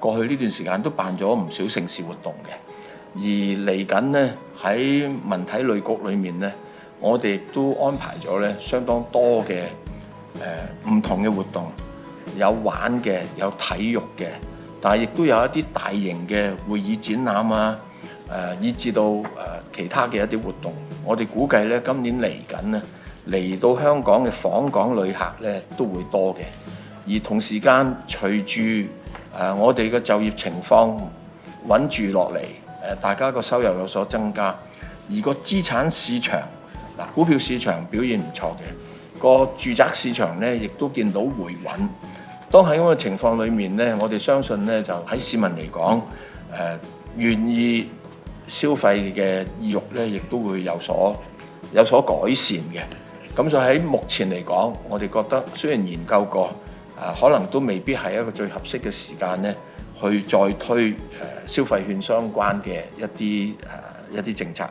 過去呢段時間都辦咗唔少盛事活動嘅，而嚟緊呢，喺文體旅局裏面呢，我哋亦都安排咗呢相當多嘅唔同嘅活動，有玩嘅，有體育嘅，但係亦都有一啲大型嘅會議展覽啊，以至到其他嘅一啲活動。我哋估計呢，今年嚟緊呢，嚟到香港嘅訪港旅客呢都會多嘅，而同時間隨住我哋嘅就業情況穩住落嚟，大家個收入有所增加，而個資產市場股票市場表現唔錯嘅，個住宅市場呢亦都見到回穩。當喺咁嘅情況裏面呢，我哋相信呢就喺市民嚟講，願意消費嘅意欲呢亦都會有所改善嘅。咁所以喺目前嚟講，我哋覺得雖然研究過，可能都未必係一個最合適嘅時間呢，去再推消費券相關嘅一啲政策。